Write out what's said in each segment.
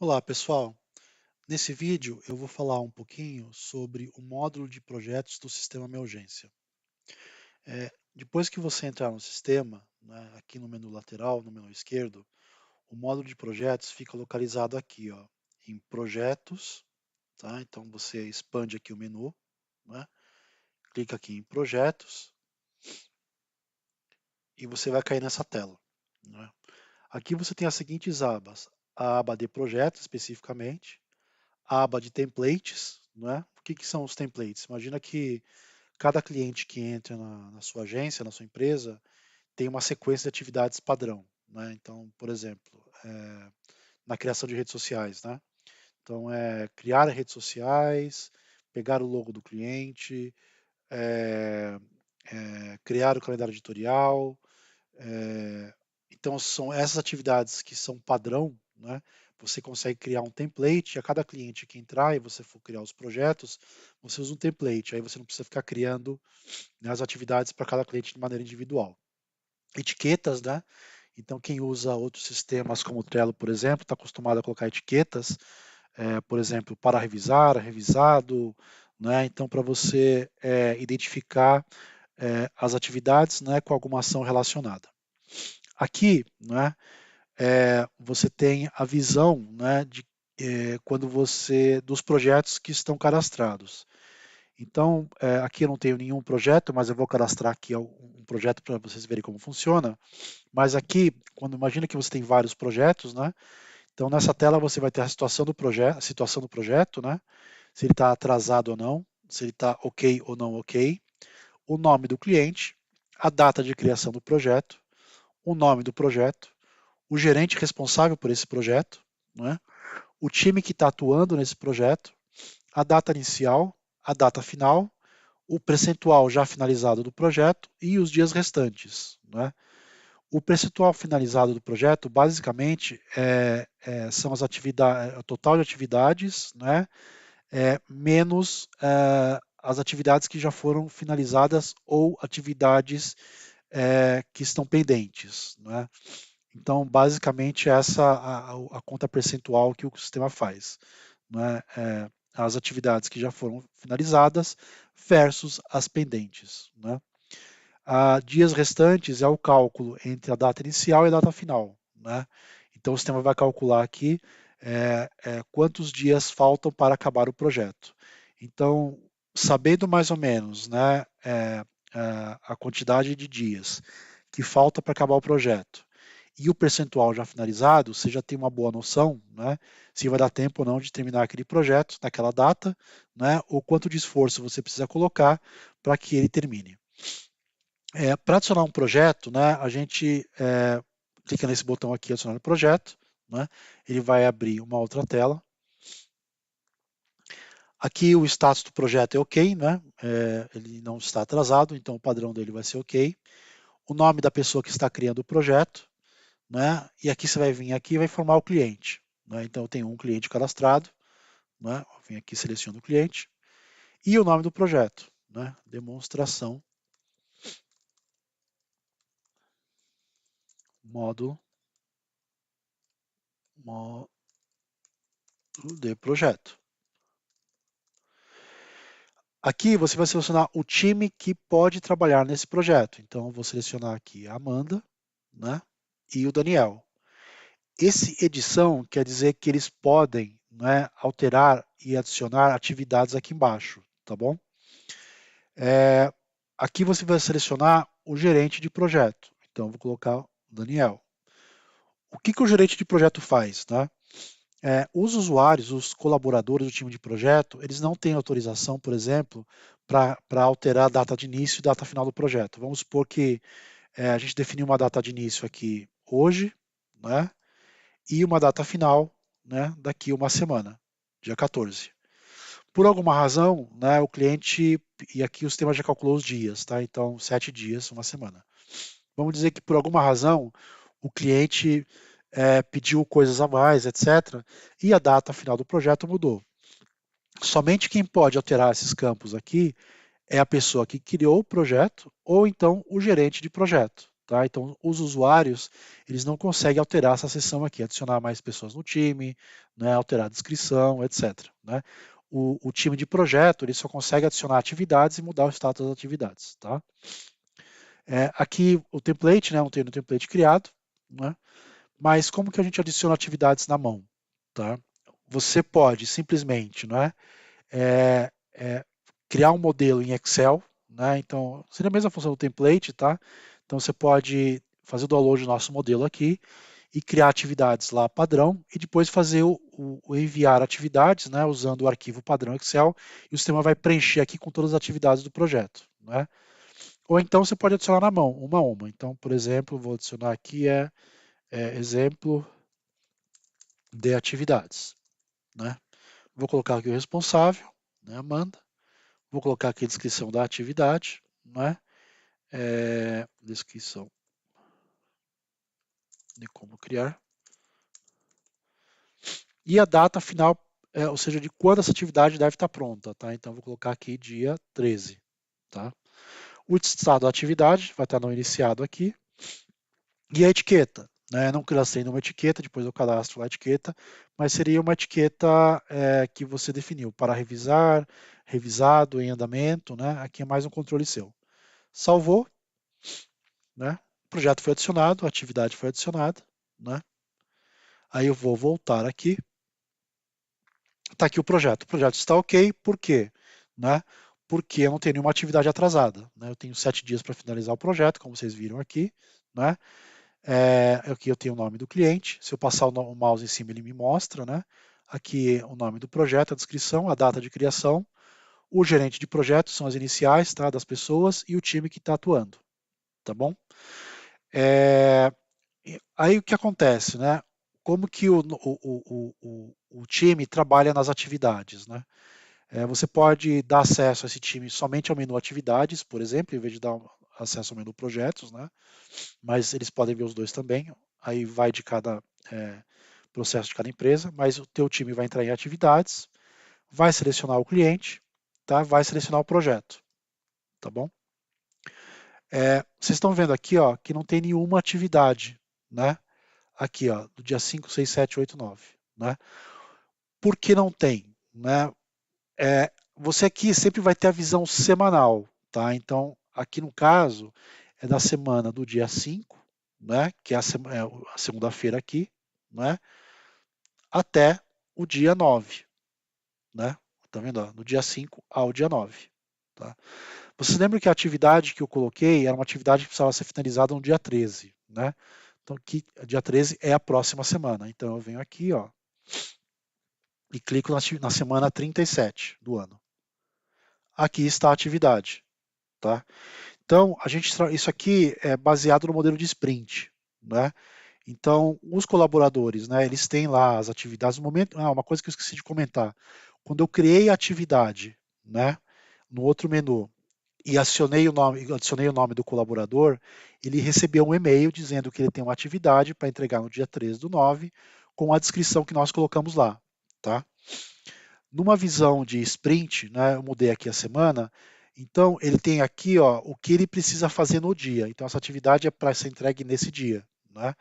Olá, pessoal. Nesse vídeo eu vou falar um pouquinho sobre o módulo de projetos do sistema Emergência. Depois que você entrar no sistema, né, aqui no menu lateral, no menu esquerdo, o módulo de projetos fica localizado aqui, ó, em projetos, tá? Então você expande aqui o menu, né, clica aqui em projetos e você vai cair nessa tela, né? Aqui você tem as seguintes abas: a aba de projetos especificamente, a aba de templates, né? O que são os templates? Imagina que cada cliente que entra na sua agência, na sua empresa, tem uma sequência de atividades padrão, né? Então, por exemplo, na criação de redes sociais, né? Então, criar redes sociais, pegar o logo do cliente, é, criar o calendário editorial. é, então, são essas atividades que são padrão, né? Você consegue criar um template, a cada cliente que entrar e você for criar os projetos, você usa um template, aí você não precisa ficar criando, né, as atividades para cada cliente de maneira individual. Etiquetas, né? Então, quem usa outros sistemas como o Trello, por exemplo, está acostumado a colocar etiquetas, por exemplo, para revisar, revisado, né? Então, para você identificar as atividades, né, com alguma ação relacionada. Aqui, né, você tem a visão, né, de quando você dos projetos que estão cadastrados. Então, aqui eu não tenho nenhum projeto, mas eu vou cadastrar aqui um projeto para vocês verem como funciona. Mas aqui, quando imagina que você tem vários projetos, né? Então nessa tela você vai ter a situação do projeto, né? Se ele está atrasado ou não, se ele está ok ou não ok, o nome do cliente, a data de criação do projeto, o nome do projeto, o gerente responsável por esse projeto, né? O time que está atuando nesse projeto, a data inicial, a data final, o percentual já finalizado do projeto e os dias restantes, né? O percentual finalizado do projeto, basicamente, são as atividades, o total de atividades, né, menos as atividades que já foram finalizadas ou atividades que estão pendentes, né? Então, basicamente, essa a conta percentual que o sistema faz, né? As atividades que já foram finalizadas versus as pendentes, né? Dias restantes é o cálculo entre a data inicial e a data final, né? Então o sistema vai calcular aqui quantos dias faltam para acabar o projeto. Então, sabendo mais ou menos, né, a quantidade de dias que falta para acabar o projeto e o percentual já finalizado, você já tem uma boa noção, né, se vai dar tempo ou não de terminar aquele projeto naquela data, né, ou quanto de esforço você precisa colocar para que ele termine. Para adicionar um projeto, né, a gente clica nesse botão aqui, adicionar projeto, né, ele vai abrir uma outra tela. Aqui o status do projeto é ok, né, ele não está atrasado, então o padrão dele vai ser ok. O nome da pessoa que está criando o projeto, né, e aqui você vai vir aqui e vai formar o cliente. Né, então eu tenho um cliente cadastrado, né, eu venho aqui seleciono o cliente, e o nome do projeto, né, demonstração, módulo de projeto. Aqui você vai selecionar o time que pode trabalhar nesse projeto. Então, eu vou selecionar aqui a Amanda, né, e o Daniel. Esse edição quer dizer que eles podem, né, alterar e adicionar atividades aqui embaixo, tá bom? Aqui você vai selecionar o gerente de projeto. Então, eu vou colocar o Daniel. O que o gerente de projeto faz, né? Os usuários, os colaboradores do time de projeto, eles não têm autorização, por exemplo, para alterar a data de início e data final do projeto. Vamos supor que a gente definiu uma data de início aqui hoje, né? E uma data final, né? Daqui uma semana, dia 14. Por alguma razão, né? O cliente, e aqui o sistema já calculou os dias, tá? Então, 7 dias, uma semana. Vamos dizer que por alguma razão o cliente pediu coisas a mais, etc. E a data final do projeto mudou. Somente quem pode alterar esses campos aqui é a pessoa que criou o projeto ou então o gerente de projeto, tá? Então, os usuários, eles não conseguem alterar essa seção aqui, adicionar mais pessoas no time, né, alterar a descrição, etc. Né? O time de projeto, ele só consegue adicionar atividades e mudar o status das atividades, tá? Aqui o template, né, não tem no template criado, né? Mas como que a gente adiciona atividades na mão, tá? Você pode simplesmente, né, é, é, criar um modelo em Excel, né? Então, seria a mesma função do template, tá? Então, você pode fazer o download do nosso modelo aqui e criar atividades lá padrão e depois fazer o enviar atividades, né? Usando o arquivo padrão Excel e o sistema vai preencher aqui com todas as atividades do projeto, né? Ou então você pode adicionar na mão, uma a uma. Então, por exemplo, vou adicionar aqui exemplo de atividades, né? Vou colocar aqui o responsável, né, Amanda. Vou colocar aqui a descrição da atividade, né? Descrição de como criar. E a data final, ou seja, de quando essa atividade deve estar pronta, tá? Então, vou colocar aqui dia 13, tá? O estado da atividade vai estar no iniciado aqui. E a etiqueta, né? Não cadastrei numa etiqueta, depois eu cadastro lá a etiqueta, mas seria uma etiqueta que você definiu para revisar, revisado, em andamento, né? Aqui é mais um controle seu. Salvou, né? O projeto foi adicionado, a atividade foi adicionada, né? Aí eu vou voltar aqui. Está aqui o projeto. O projeto está ok, por quê? Né? Porque eu não tenho nenhuma atividade atrasada. Né? Eu tenho 7 dias para finalizar o projeto, como vocês viram aqui. Né? Aqui eu tenho o nome do cliente. Se eu passar o mouse em cima, ele me mostra. Né? Aqui o nome do projeto, a descrição, a data de criação. O gerente de projeto são as iniciais, tá, das pessoas e o time que está atuando. Tá bom? Aí o que acontece, né? Como que o time trabalha nas atividades, né? Você pode dar acesso a esse time somente ao menu atividades, por exemplo, em vez de dar acesso ao menu projetos, né? Mas eles podem ver os dois também. Aí vai de cada processo de cada empresa, mas o teu time vai entrar em atividades, vai selecionar o cliente, tá? Vai selecionar o projeto, tá bom? Vocês estão vendo aqui, ó, que não tem nenhuma atividade, né? Aqui, ó, do dia 5, 6, 7, 8, 9, né? Por que não tem, né? Você aqui sempre vai ter a visão semanal, tá? Então, aqui no caso, é da semana do dia 5, né? Que é a segunda-feira aqui, né? Até o dia 9, né? Tá vendo? Ó? Do dia 5 ao dia 9. Tá? Vocês lembram que a atividade que eu coloquei era uma atividade que precisava ser finalizada no dia 13, né? Então, aqui, dia 13 é a próxima semana. Então, eu venho aqui, ó, e clico na semana 37 do ano. Aqui está a atividade, tá? Então, isso aqui é baseado no modelo de sprint, né? Então, os colaboradores, né, eles têm lá as atividades. No momento, uma coisa que eu esqueci de comentar. Quando eu criei a atividade, né, no outro menu, e adicionei o nome do colaborador, ele recebeu um e-mail dizendo que ele tem uma atividade para entregar no dia 13/9, com a descrição que nós colocamos lá, tá? Numa visão de sprint, né, eu mudei aqui a semana, então ele tem aqui, ó, o que ele precisa fazer no dia. Então essa atividade é para ser entregue nesse dia, né?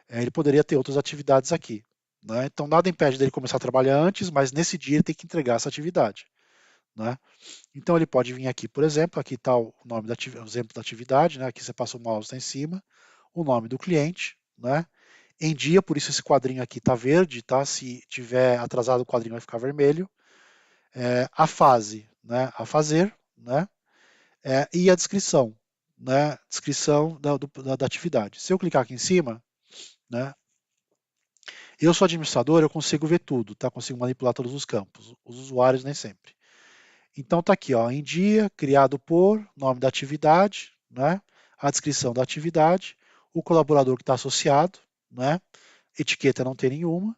Ele poderia ter outras atividades aqui, né? Então nada impede dele começar a trabalhar antes, mas nesse dia ele tem que entregar essa atividade, né? Então ele pode vir aqui, por exemplo, aqui está o nome o exemplo da atividade, né? Aqui você passa o mouse está em cima, o nome do cliente, né? Em dia, por isso esse quadrinho aqui está verde, tá? Se tiver atrasado o quadrinho vai ficar vermelho. A fase, né? A fazer, né? E a descrição, né? Descrição da atividade. Se eu clicar aqui em cima, né? Eu sou administrador, eu consigo ver tudo, tá? Consigo manipular todos os campos. Os usuários nem sempre. Então tá aqui, ó, em dia, criado por, nome da atividade, né? A descrição da atividade, o colaborador que está associado, né? Etiqueta não tem nenhuma.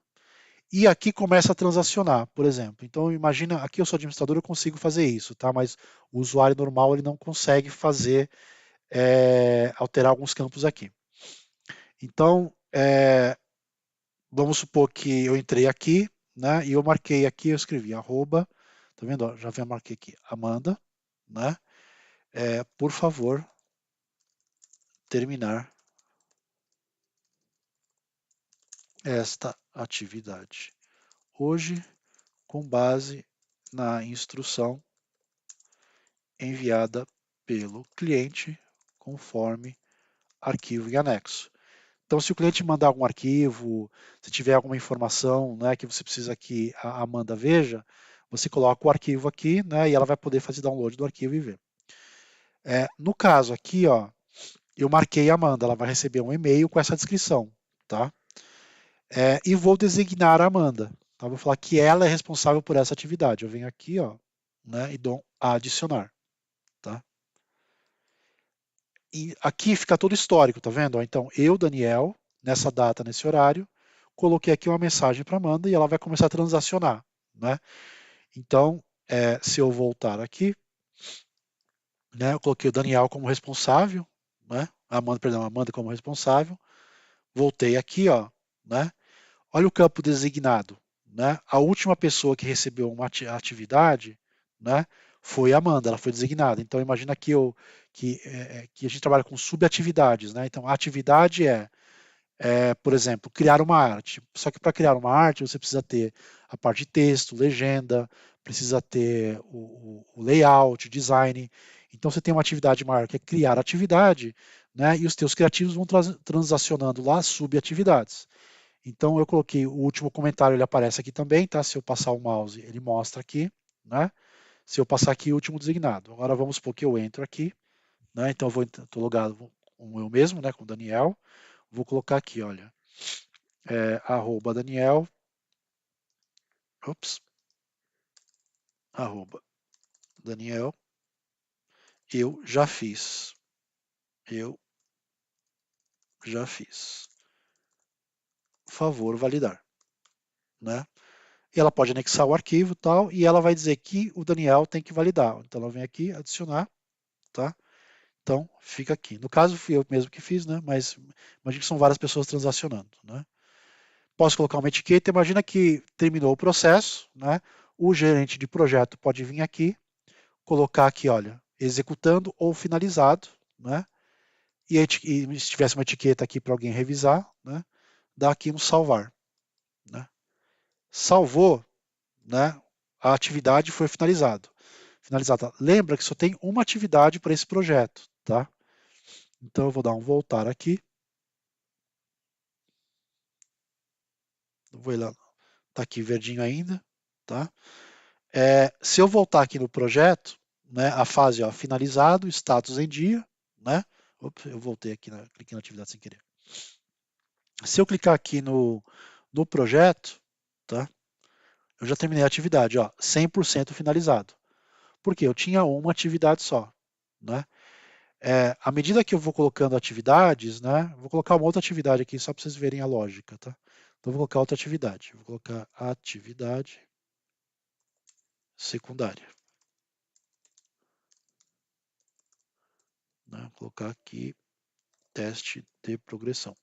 E aqui começa a transacionar, por exemplo. Então imagina, aqui eu sou administrador, eu consigo fazer isso, tá? Mas o usuário normal ele não consegue fazer, alterar alguns campos aqui. Então, vamos supor que eu entrei aqui, né? E eu marquei aqui, eu escrevi arroba, tá vendo? Já marquei aqui, Amanda, né? Por favor, terminar esta atividade hoje com base na instrução enviada pelo cliente conforme arquivo em anexo. Então, se o cliente mandar algum arquivo, se tiver alguma informação, né, que você precisa que a Amanda veja, você coloca o arquivo aqui, né, e ela vai poder fazer download do arquivo e ver. No caso aqui, ó, eu marquei a Amanda, ela vai receber um e-mail com essa descrição, tá? E vou designar a Amanda. Tá? Vou falar que ela é responsável por essa atividade. Eu venho aqui, ó, né, e dou adicionar, tá? E aqui fica todo histórico, tá vendo? Então, eu, Daniel, nessa data, nesse horário, coloquei aqui uma mensagem para Amanda e ela vai começar a transacionar, né? Então, se eu voltar aqui, né, eu coloquei o Daniel como responsável, né? Amanda como responsável. Voltei aqui, ó, né? Olha o campo designado, né? A última pessoa que recebeu uma atividade, né, foi a Amanda, ela foi designada. Então imagina que a gente trabalha com subatividades, né? Então a atividade por exemplo, criar uma arte. Só que para criar uma arte você precisa ter a parte de texto, legenda, precisa ter o layout, design. Então você tem uma atividade maior que é criar atividade, né? E os teus criativos vão transacionando lá subatividades. Então eu coloquei o último comentário, ele aparece aqui também, tá? Se eu passar o mouse, ele mostra aqui, né? Se eu passar aqui, o último designado. Agora vamos supor que eu entro aqui, né? Então eu estou logado com eu mesmo, né? Com o Daniel. Vou colocar aqui, olha, arroba Daniel, ops, arroba Daniel, eu já fiz, eu já fiz. Favor validar, né? E ela pode anexar o arquivo e tal, e ela vai dizer que o Daniel tem que validar. Então ela vem aqui adicionar, tá? Então, fica aqui. No caso, fui eu mesmo que fiz, né? Mas imagina que são várias pessoas transacionando, né? Posso colocar uma etiqueta. Imagina que terminou o processo, né? O gerente de projeto pode vir aqui, colocar aqui, olha, executando ou finalizado, né? E se tivesse uma etiqueta aqui para alguém revisar, né? Dá aqui um salvar, né? Salvou, né? A atividade foi finalizada. Finalizada. Lembra que só tem uma atividade para esse projeto, tá? Então eu vou dar um voltar aqui. Vou ir lá, tá aqui verdinho ainda, tá? Se eu voltar aqui no projeto, né, a fase, ó, finalizado, status em dia, né? Ops, eu voltei aqui, cliquei na atividade sem querer. Se eu clicar aqui no projeto, tá? Eu já terminei a atividade, ó, 100% finalizado. Porque eu tinha uma atividade só, né? À medida que eu vou colocando atividades, né? Vou colocar uma outra atividade aqui só para vocês verem a lógica, tá? Então vou colocar outra atividade. Vou colocar atividade secundária. Né? Vou colocar aqui teste de progressão.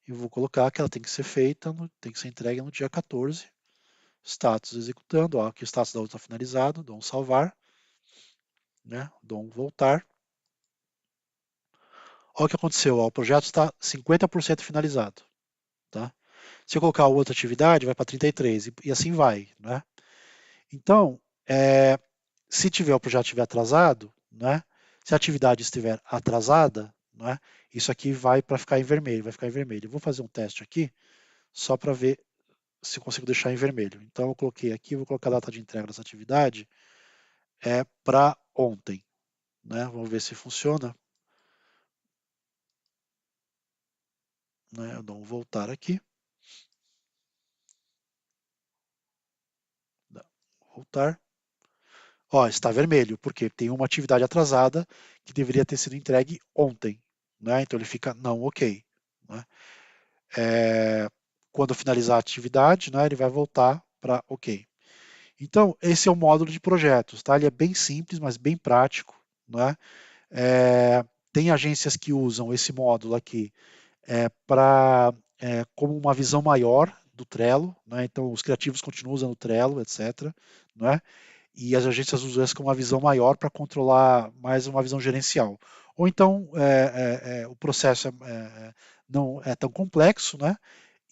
E vou colocar que ela tem que ser feita, tem que ser entregue no dia 14. Status executando, ó, aqui o status da outra está finalizado, dou um salvar, né? Dou um voltar. Olha o que aconteceu, ó, o projeto está 50% finalizado. Tá? Se eu colocar outra atividade, vai para 33 e assim vai. Né? Então, se o projeto estiver atrasado, né? Se a atividade estiver atrasada, né? Isso aqui vai para ficar em vermelho, vai ficar em vermelho. Eu vou fazer um teste aqui, só para ver se eu consigo deixar em vermelho. Então, eu coloquei aqui, vou colocar a data de entrega dessa atividade para ontem. Né? Vamos ver se funciona. Né? Eu dou um voltar aqui. Voltar. Ó, está vermelho, porque tem uma atividade atrasada que deveria ter sido entregue ontem. Né? Então ele fica não ok. Né? Quando finalizar a atividade, né, ele vai voltar para ok. Então, esse é o módulo de projetos. Tá? Ele é bem simples, mas bem prático. Né? Tem agências que usam esse módulo aqui como uma visão maior do Trello. Né? Então, os criativos continuam usando o Trello, etc. Né? e as agências usam essa com uma visão maior para controlar mais uma visão gerencial. Ou então o processo não é tão complexo, né?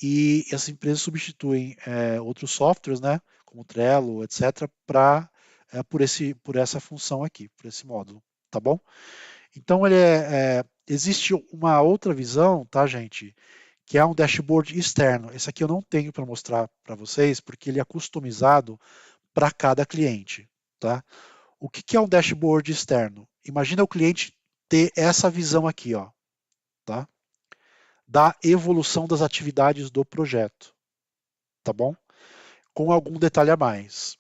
E essas empresas substituem outros softwares, né? Como Trello, etc., por essa função aqui, por esse módulo, tá bom? Então existe uma outra visão, tá, gente? Que é um dashboard externo. Esse aqui eu não tenho para mostrar para vocês, porque ele é customizado para cada cliente, tá? O que é um dashboard externo? Imagina o cliente ter essa visão aqui, ó, tá? Da evolução das atividades do projeto, tá bom? Com algum detalhe a mais.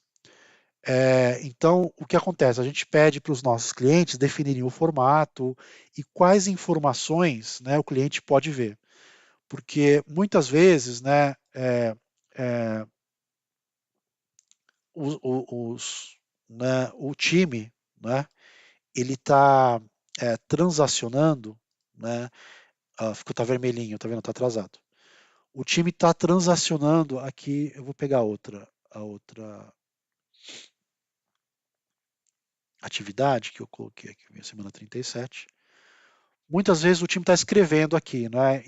Então, o que acontece? A gente pede para os nossos clientes definirem o formato e quais informações, né, o cliente pode ver. Porque muitas vezes, né, o time, né, ele está transacionando, né, ficou tá vermelhinho, tá vendo? Tá atrasado. O time está transacionando aqui, eu vou pegar a outra atividade que eu coloquei aqui, minha semana 37. Muitas vezes o time está escrevendo aqui, né?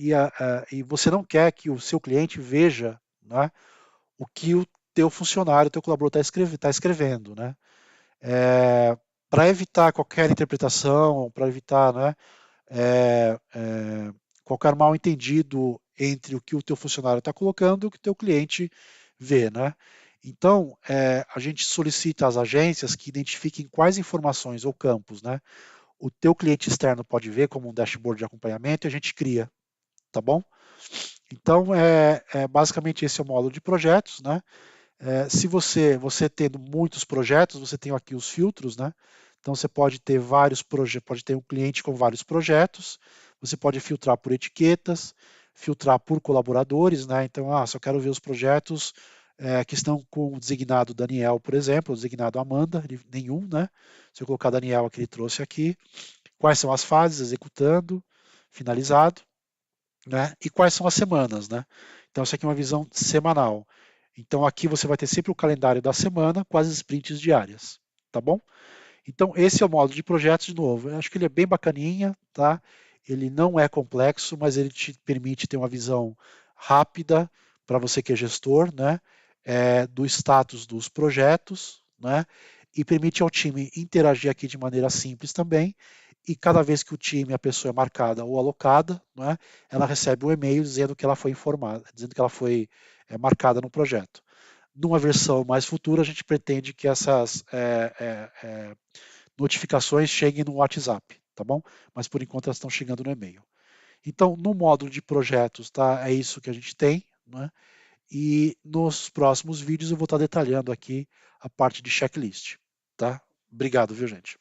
E você não quer que o seu cliente veja, né, o que o teu funcionário, o teu colaborador está escrevendo, né? Para evitar qualquer interpretação, para evitar, né, qualquer mal entendido entre o que o teu funcionário está colocando e o que o teu cliente vê, né? Então, a gente solicita às agências que identifiquem quais informações ou campos, né, o teu cliente externo pode ver como um dashboard de acompanhamento e a gente cria, tá bom? Então, basicamente esse é o módulo de projetos, né? Se você tendo muitos projetos, você tem aqui os filtros, né? Então você pode ter vários projetos, pode ter um cliente com vários projetos, você pode filtrar por etiquetas, filtrar por colaboradores, né? Então, se eu quero ver os projetos que estão com o designado Daniel, por exemplo, o designado Amanda, nenhum, né? Se eu colocar Daniel aqui, ele trouxe aqui. Quais são as fases, executando, finalizado, né? E quais são as semanas, né? Então, essa aqui é uma visão semanal. Então, aqui você vai ter sempre o calendário da semana com as sprints diárias, tá bom? Então, esse é o módulo de projetos, de novo. Eu acho que ele é bem bacaninha, tá? Ele não é complexo, mas ele te permite ter uma visão rápida para você que é gestor, né? Do status dos projetos, né? E permite ao time interagir aqui de maneira simples também. E cada vez que o time, a pessoa é marcada ou alocada, né, ela recebe um e-mail dizendo que ela foi informada, dizendo que ela foi marcada no projeto. Numa versão mais futura, a gente pretende que essas notificações cheguem no WhatsApp, tá bom? Mas por enquanto elas estão chegando no e-mail. Então, no módulo de projetos, tá? É isso que a gente tem, né? E nos próximos vídeos eu vou estar detalhando aqui a parte de checklist, tá? Obrigado, viu, gente?